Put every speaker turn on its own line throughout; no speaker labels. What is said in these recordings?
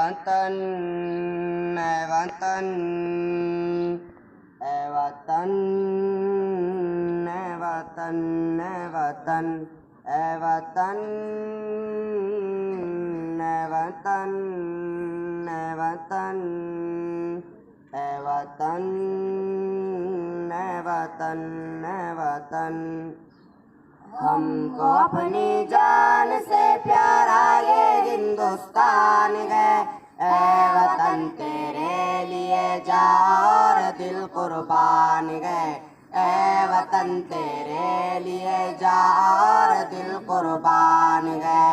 वतन ऐ वतन ऐ वतन ऐ वतन ऐ वतन ऐ वतन ऐ वतन ऐ वतन ऐ वतन ऐ वतन ऐ वतन। हमको अपनी जान से प्यारा ये हिंदुस्तान है। ऐ वतन तेरे लिए जान और दिल कुर्बान है। ऐ वतन तेरे लिए जान और दिल कुर्बान है।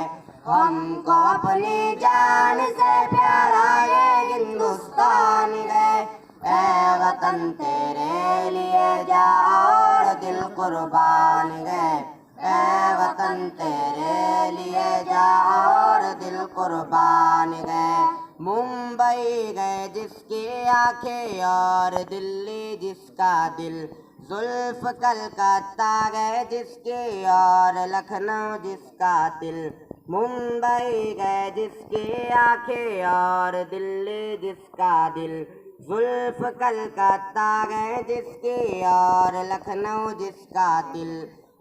हमको अपनी जान से प्यारा ये हिंदुस्तान है। ऐ वतन तेरे लिए जान और दिल कुर्बान है। ऐ वतन तेरे लिए जान और दिल कुर्बान गए। मुंबई गए जिसकी आंखें और दिल्ली जिसका दिल, जुल्फ कलकत्ता गए जिसकी और लखनऊ जिसका दिल। मुंबई गए जिसकी आंखें और दिल्ली जिसका दिल, जुल्फ कलकत्ता गए जिसकी और लखनऊ जिसका दिल।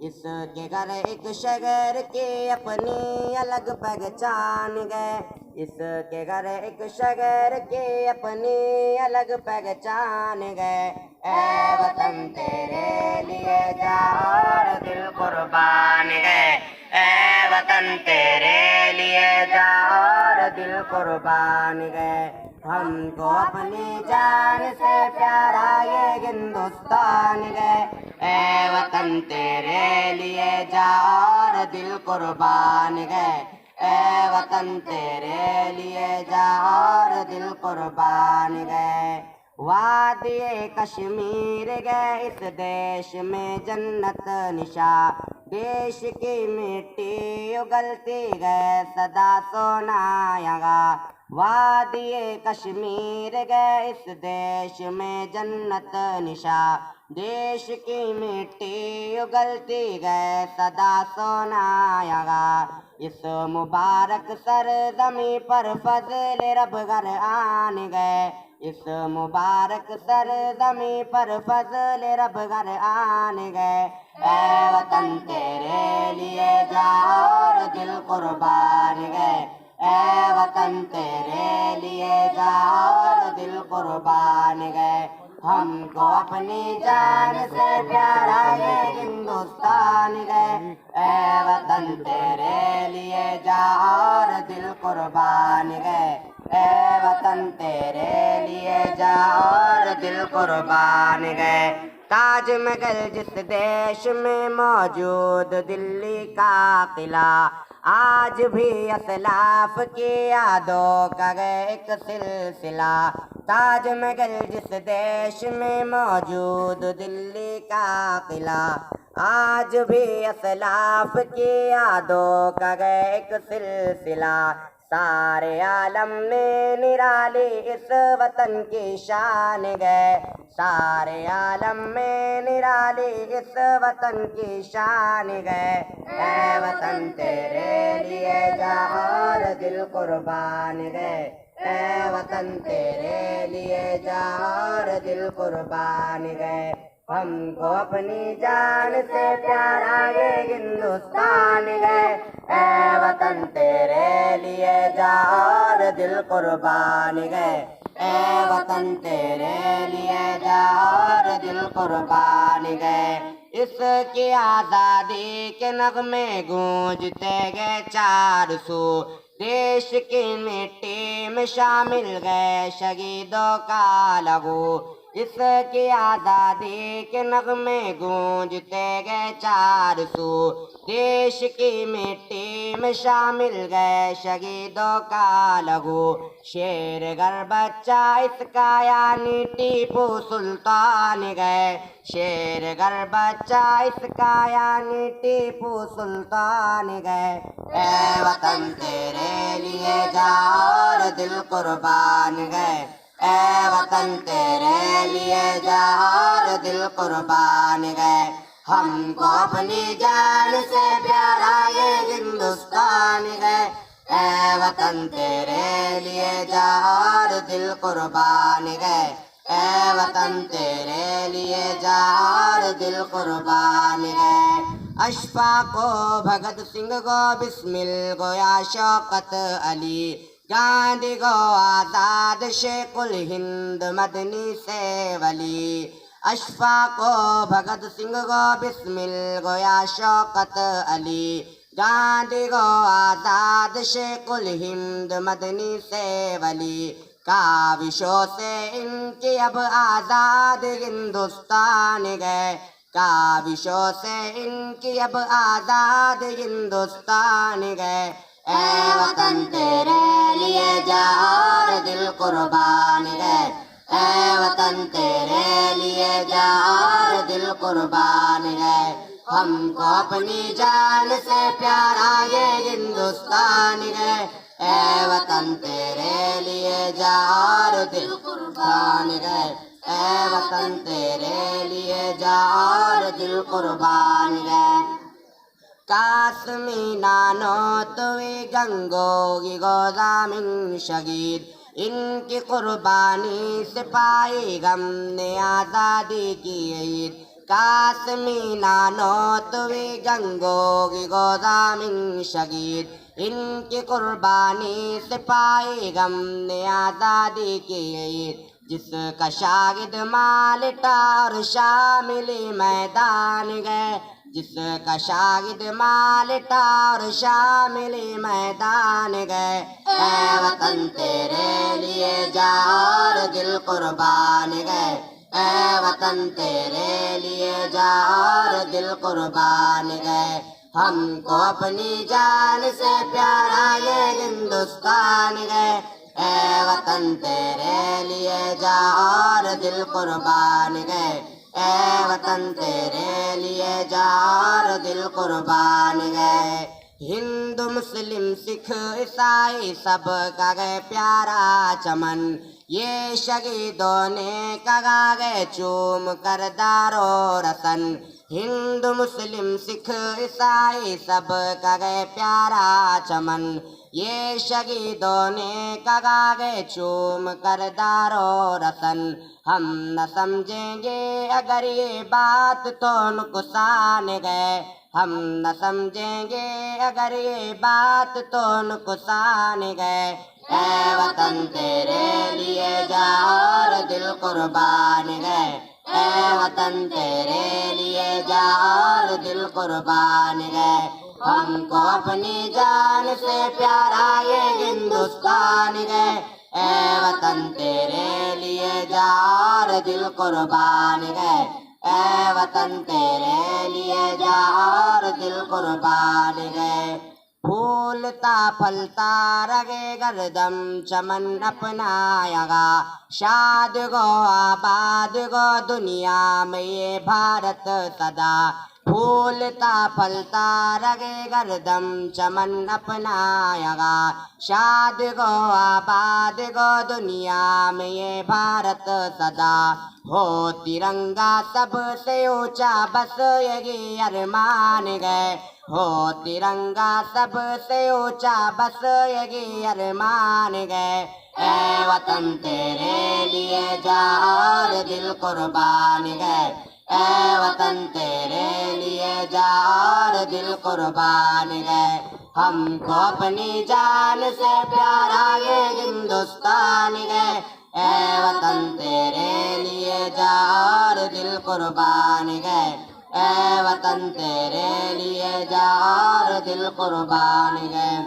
इसके घर एक शहर की अपनी अलग पहचान गए। इसके घर एक शहर की अपनी अलग पहचान गए। ऐ वतन तेरे लिए जान और दिल कुर्बान गए। ऐ वतन तेरे लिए जान और दिल कुर्बान गए। हमको अपनी जान से प्यारा ये हिंदुस्तान है। ऐ वतन तेरे लिए जान और दिल कुर्बान गए। ऐ वतन तेरे लिए जान और दिल कुर्बान गए। वादिए कश्मीर गए इस देश में जन्नत निशा, देश की मिट्टी उगलती गए सदा सोना यहाँ। वादिए कश्मीर गए इस देश में जन्नत निशा, देश की मिट्टी उगलती गए सदा सोना यहाँ। इस मुबारक सरजमी पर फजल रब घर आन गए। इस मुबारक सरजमी पर फजल रब घर आन गए। ऐ वतन तेरे लिए जान और दिल कुर्बान गए। ऐ वतन तेरे लिए जान और दिल कुर्बान गए। हमको अपनी जान से प्यारा ये हिंदुस्तान है। ऐ वतन तेरे लिए जान और दिल कुर्बान गए। ऐ वतन तेरे लिए जान और दिल कुर्बान गए। ताजमहल जिस देश में मौजूद दिल्ली का किला, आज भी असलाफ की यादों का एक सिलसिला। ताजमहल जिस देश में मौजूद दिल्ली का किला, आज भी असलाफ की यादों का एक सिलसिला। सारे आलम में निराली इस वतन की शान गए। सारे आलम में निराली इस वतन की शान गए। ऐ वतन तेरे लिए जान और दिल कुर्बान गए। ऐ वतन तेरे लिए जान और दिल कुर्बान गए। हमको अपनी जान से प्यारा ये हिंदुस्तान है। ऐ वतन तेरे लिए जान और दिल कुर्बान गए। ऐ वतन तेरे लिए जान और दिल कुर्बान गए। इसकी आज़ादी के नगमे गूंजते गए चार सू, देश की मिट्टी में शामिल गए शहीदों का लहू। इसकी आज़ादी के नगमे गूंजते गए चार सू, देश की मिट्टी में शामिल गए शहीदों का लहू। शेरगर बच्चा इसका यानी टीपू सुल्तान गए। शेरगर बच्चा इसका यानी टीपू सुल्तान गए। ऐ वतन तेरे लिए जान और दिल कुर्बान गए। ऐ वतन तेरे लिए जान और दिल कुर्बान गए। हमको अपनी जान से प्यारा ये हिंदुस्तान है। ऐ वतन तेरे लिए जा और दिल कुर्बान गए, ए वतन तेरे लिए जा और दिल कुर्बान गए। अशफाक को भगत सिंह को बिस्मिल को या शौकत अली, गांधी को आजाद शेखुल हिंद मदनी से वली। अशफाक को भगत सिंह को बिस्मिल को या शौकत अली, गांधी को आजाद शेखुल हिंद मदनी से वली। काविशों से इनकी अब आजाद हिंदुस्तान गए, काविशों से इनकी अब आजाद हिंदुस्तान गए, ए वतन तेरे लिए जा और दिल कुर्बान गए, ए वतन तेरे लिए जा और दिल कुर्बान गए। हमको अपनी जान से प्यारा ये हिंदुस्तान गए, ए वतन तेरे लिए जा और दिल कुर्बान गए, ए वतन तेरे लिए जा और दिल कुर्बान गए। काश्मी नानो तुवी गंगोगी गोदामिन शहीद, इनकी कुर्बानी से पाई हमने आज़ादी की ईद। काश्मी नानो तुवी गंगोगी गोदामिन शहीद, इनकी कुर्बानी से पाई हमने आज़ादी की ईद। जिसका शागिद मालिटा और शामिली मैदान गए, जिसका शागिद मालिटा और शामिली मैदान गए, ए वतन तेरे लिए जा और दिल कुर्बान गए, ए वतन तेरे लिए जा और दिल कुर्बान गए। हमको अपनी जान से प्यारा ये हिंदुस्तान गए, ए वतन तेरे लिए जा और दिल कुर्बान गए, ए वतन तेरे लिए जा और दिल कुर्बान गए। हिंदू मुस्लिम सिख ईसाई सब का गए प्यारा चमन, ये शहीदों ने कगा गए चूम कर दारो रसन। हिंदू मुस्लिम सिख ईसाई सब का गए प्यारा चमन, ये शहीदों ने कगा गए चूम कर दारो रसन। हम न समझेंगे अगर ये बात तो नुकसान गए, हम न समझेंगे अगर ये बात तो नुकसान गए, ए वतन तेरे लिए जा और दिल कुर्बान गए, ए वतन तेरे लिए जा और दिल कुर्बान गए। हमको अपनी जान से प्यारा ये हिंदुस्तान गए, ए वतन तेरे लिए जा और दिल कुर्बान गए, ए वतन तेरे लिए जा और दिल कुर्बान गए। फूलता फलता रगे गर्दम चमन अपनाएगा, शाद गो आबाद गो दुनिया में ये भारत सदा। फूलता फलता रगे गर्दम चमन अपनाएगा, शाद गो आबाद गो दुनिया में ये भारत सदा। हो तिरंगा सबसे ऊंचा बस यही अरमान गए, हो तिरंगा सबसे ऊंचा बस यही अरमान गए, ए वतन तेरे लिए जा और दिल कुर्बान गए, ए वतन तेरे लिए जा और दिल कुर्बान गए। हमको अपनी जान से प्यारा ये हिंदुस्तान गए, ए वतन तेरे लिए जा और दिल कुर्बान गए, ए वतन तेरे लिए जा और दिल कुर्बान गए।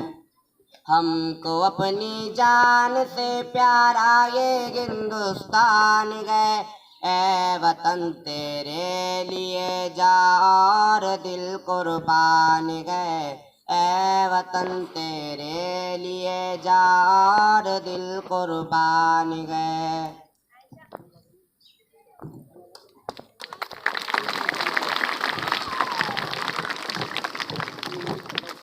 हमको अपनी जान से प्यारा ये हिंदुस्तान गए, ए वतन तेरे लिए जा और दिल कुर्बान गए, ए वतन तेरे लिए जा और दिल कुर्बान गए।